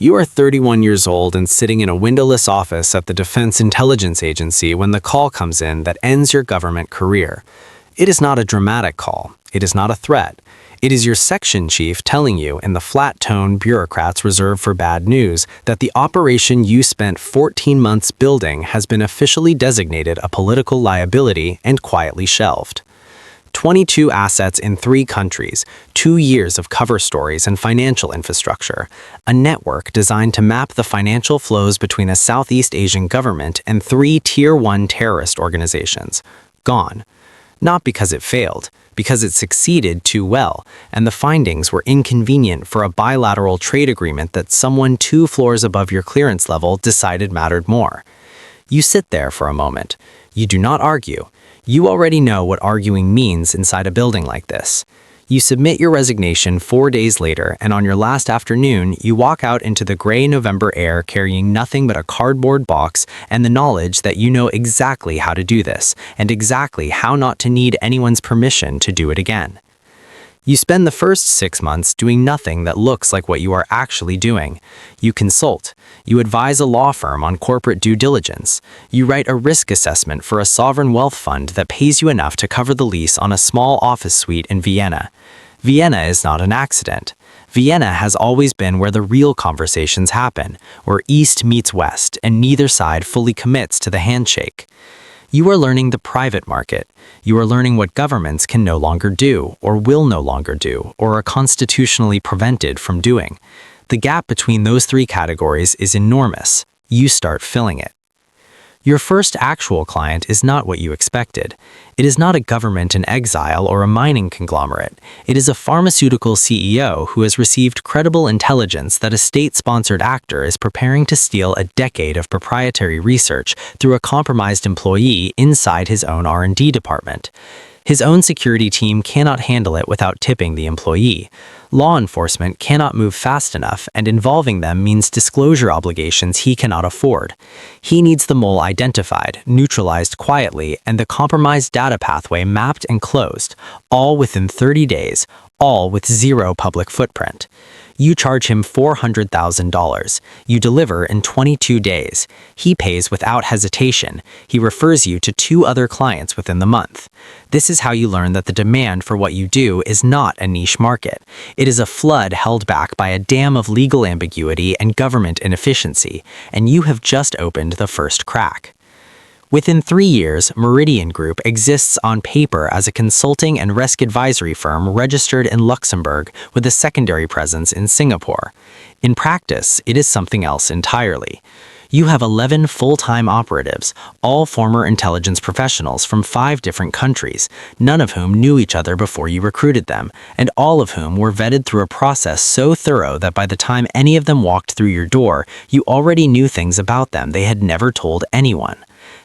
You are 31 years old and sitting in a windowless office at the Defense Intelligence Agency when the call comes in that ends your government career. It is not a dramatic call. It is not a threat. It is your section chief telling you, in the flat tone bureaucrats reserve for bad news, that the operation you spent 14 months building has been officially designated a political liability and quietly shelved. 22 assets in 3 countries, 2 years of cover stories and financial infrastructure, a network designed to map the financial flows between a Southeast Asian government and 3 Tier 1 terrorist organizations. Gone. Not because it failed, because it succeeded too well, and the findings were inconvenient for a bilateral trade agreement that someone 2 floors above your clearance level decided mattered more. You sit there for a moment. You do not argue. You already know what arguing means inside a building like this. You submit your resignation 4 days later, and on your last afternoon, you walk out into the gray November air carrying nothing but a cardboard box and the knowledge that you know exactly how to do this, and exactly how not to need anyone's permission to do it again. You spend the first 6 months doing nothing that looks like what you are actually doing. You consult. You advise a law firm on corporate due diligence. You write a risk assessment for a sovereign wealth fund that pays you enough to cover the lease on a small office suite in Vienna. Vienna is not an accident. Vienna has always been where the real conversations happen, where East meets West and neither side fully commits to the handshake. You are learning the private market. You are learning what governments can no longer do, or will no longer do, or are constitutionally prevented from doing. The gap between those 3 categories is enormous. You start filling it. Your first actual client is not what you expected. It is not a government in exile or a mining conglomerate. It is a pharmaceutical CEO who has received credible intelligence that a state-sponsored actor is preparing to steal a decade of proprietary research through a compromised employee inside his own R&D department. His own security team cannot handle it without tipping the employee. Law enforcement cannot move fast enough, and involving them means disclosure obligations he cannot afford. He needs the mole identified, neutralized quietly, and the compromised data pathway mapped and closed, all within 30 days, all with 0 public footprint. You charge him $400,000. You deliver in 22 days. He pays without hesitation. He refers you to 2 other clients within the month. This is how you learn that the demand for what you do is not a niche market. It is a flood held back by a dam of legal ambiguity and government inefficiency, and you have just opened the first crack. Within 3 years, Meridian Group exists on paper as a consulting and risk advisory firm registered in Luxembourg with a secondary presence in Singapore. In practice, it is something else entirely. You have 11 full-time operatives, all former intelligence professionals from 5 different countries, none of whom knew each other before you recruited them, and all of whom were vetted through a process so thorough that by the time any of them walked through your door, you already knew things about them they had never told anyone.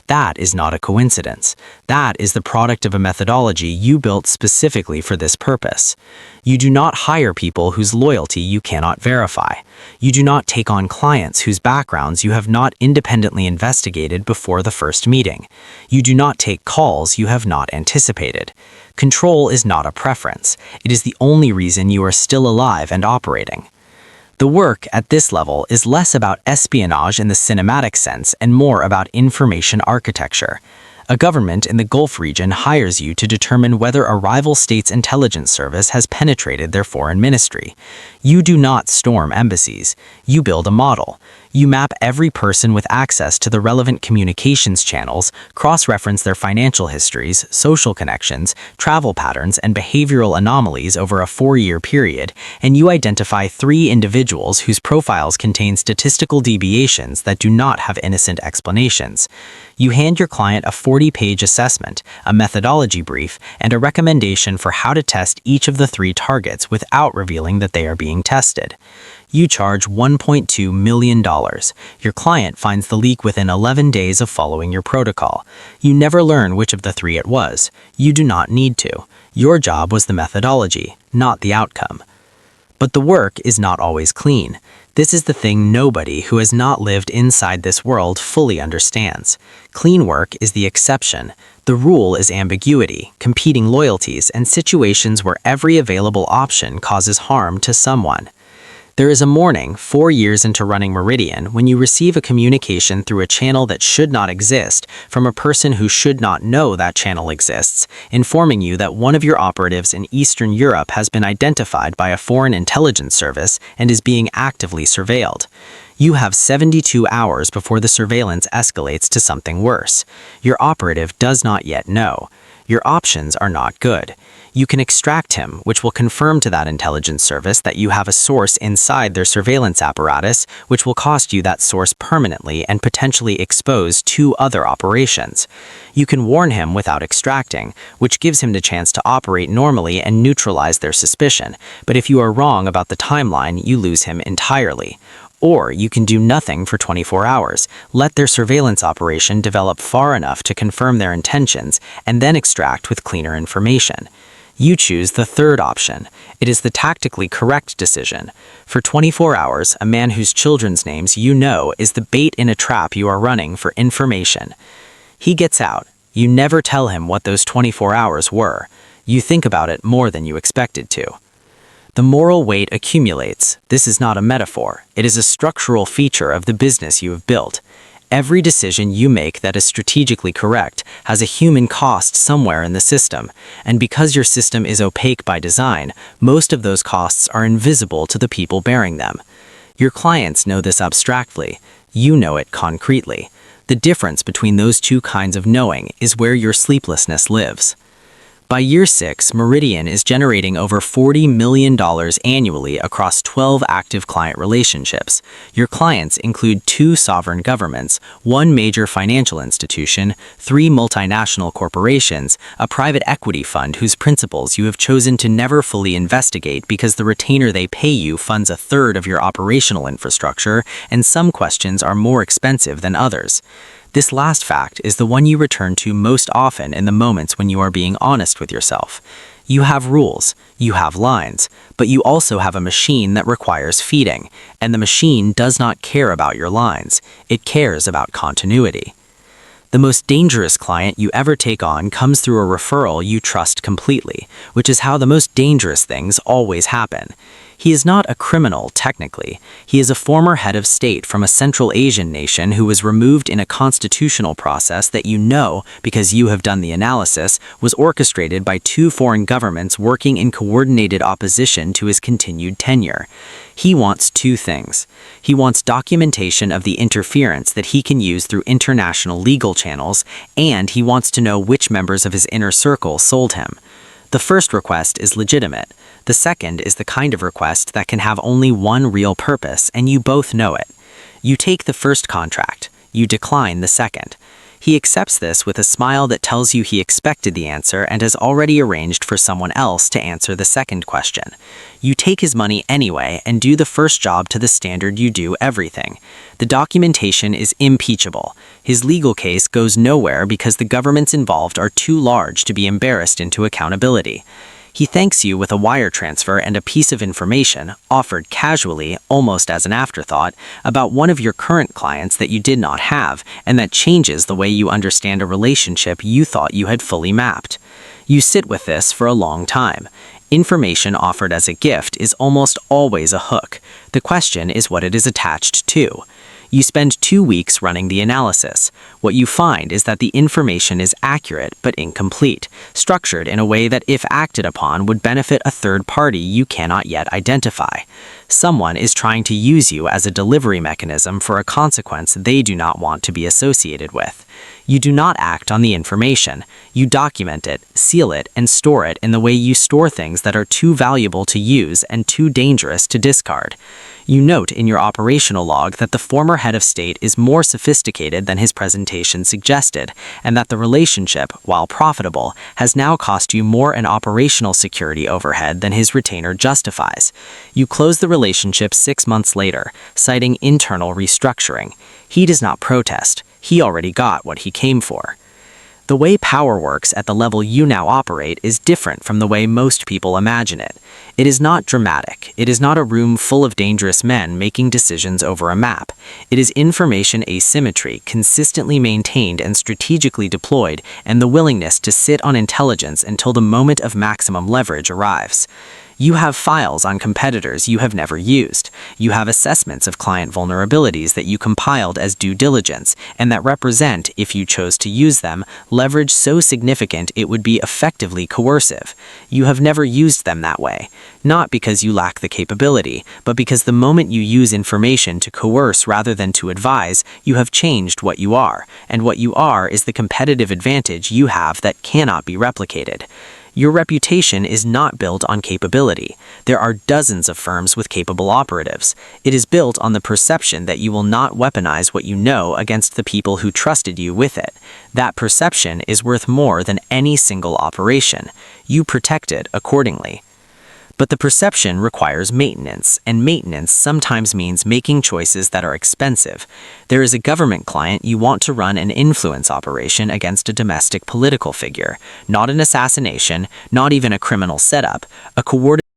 That is not a coincidence. That is the product of a methodology you built specifically for this purpose. You do not hire people whose loyalty you cannot verify. You do not take on clients whose backgrounds you have not independently investigated before the first meeting. You do not take calls you have not anticipated. Control is not a preference. It is the only reason you are still alive and operating. The work at this level is less about espionage in the cinematic sense and more about information architecture. A government in the Gulf region hires you to determine whether a rival state's intelligence service has penetrated their foreign ministry. You do not storm embassies. You build a model. You map every person with access to the relevant communications channels, cross-reference their financial histories, social connections, travel patterns, and behavioral anomalies over a 4-year period, and you identify 3 individuals whose profiles contain statistical deviations that do not have innocent explanations. You hand your client a 40-page assessment, a methodology brief, and a recommendation for how to test each of the 3 targets without revealing that they are being tested. You charge $1.2 million. Your client finds the leak within 11 days of following your protocol. You never learn which of the 3 it was. You do not need to. Your job was the methodology, not the outcome. But the work is not always clean. This is the thing nobody who has not lived inside this world fully understands. Clean work is the exception. The rule is ambiguity, competing loyalties, and situations where every available option causes harm to someone. There is a morning, 4 years into running Meridian, when you receive a communication through a channel that should not exist from a person who should not know that channel exists, informing you that one of your operatives in Eastern Europe has been identified by a foreign intelligence service and is being actively surveilled. You have 72 hours before the surveillance escalates to something worse. Your operative does not yet know. Your options are not good. You can extract him, which will confirm to that intelligence service that you have a source inside their surveillance apparatus, which will cost you that source permanently and potentially expose 2 other operations. You can warn him without extracting, which gives him the chance to operate normally and neutralize their suspicion, but if you are wrong about the timeline, you lose him entirely. Or you can do nothing for 24 hours, let their surveillance operation develop far enough to confirm their intentions, and then extract with cleaner information. You choose the third option. It is the tactically correct decision. For 24 hours, a man whose children's names you know is the bait in a trap you are running for information. He gets out. You never tell him what those 24 hours were. You think about it more than you expected to. The moral weight accumulates. This is not a metaphor. It is a structural feature of the business you have built. Every decision you make that is strategically correct has a human cost somewhere in the system, and because your system is opaque by design, most of those costs are invisible to the people bearing them. Your clients know this abstractly. You know it concretely. The difference between those two kinds of knowing is where your sleeplessness lives. By year 6, Meridian is generating over $40 million annually across 12 active client relationships. Your clients include 2 sovereign governments, 1 major financial institution, 3 multinational corporations, a private equity fund whose principals you have chosen to never fully investigate because the retainer they pay you funds a third of your operational infrastructure, and some questions are more expensive than others. This last fact is the one you return to most often in the moments when you are being honest with yourself. You have rules, you have lines, but you also have a machine that requires feeding, and the machine does not care about your lines. It cares about continuity. The most dangerous client you ever take on comes through a referral you trust completely, which is how the most dangerous things always happen. He is not a criminal, technically. He is a former head of state from a Central Asian nation who was removed in a constitutional process that you know, because you have done the analysis, was orchestrated by 2 foreign governments working in coordinated opposition to his continued tenure. He wants 2 things. He wants documentation of the interference that he can use through international legal channels, and he wants to know which members of his inner circle sold him. The first request is legitimate. The second is the kind of request that can have only one real purpose, and you both know it. You take the first contract. You decline the second. He accepts this with a smile that tells you he expected the answer and has already arranged for someone else to answer the second question. You take his money anyway and do the first job to the standard you do everything. The documentation is impeachable. His legal case goes nowhere because the governments involved are too large to be embarrassed into accountability. He thanks you with a wire transfer and a piece of information, offered casually, almost as an afterthought, about one of your current clients that you did not have, and that changes the way you understand a relationship you thought you had fully mapped. You sit with this for a long time. Information offered as a gift is almost always a hook. The question is what it is attached to. You spend 2 weeks running the analysis. What you find is that the information is accurate but incomplete, structured in a way that if acted upon would benefit a third party you cannot yet identify. Someone is trying to use you as a delivery mechanism for a consequence they do not want to be associated with. You do not act on the information. You document it, seal it, and store it in the way you store things that are too valuable to use and too dangerous to discard. You note in your operational log that the former head of state is more sophisticated than his presentation suggested, and that the relationship, while profitable, has now cost you more in operational security overhead than his retainer justifies. You close the relationship 6 months later, citing internal restructuring. He does not protest. He already got what he came for. The way power works at the level you now operate is different from the way most people imagine it. It is not dramatic. It is not a room full of dangerous men making decisions over a map. It is information asymmetry, consistently maintained and strategically deployed, and the willingness to sit on intelligence until the moment of maximum leverage arrives. You have files on competitors you have never used. You have assessments of client vulnerabilities that you compiled as due diligence and that represent, if you chose to use them, leverage so significant it would be effectively coercive. You have never used them that way. Not because you lack the capability, but because the moment you use information to coerce rather than to advise, you have changed what you are, and what you are is the competitive advantage you have that cannot be replicated. Your reputation is not built on capability. There are dozens of firms with capable operatives. It is built on the perception that you will not weaponize what you know against the people who trusted you with it. That perception is worth more than any single operation. You protect it accordingly. But the perception requires maintenance, and maintenance sometimes means making choices that are expensive. There is a government client you want to run an influence operation against a domestic political figure, not an assassination, not even a criminal setup, a coordinated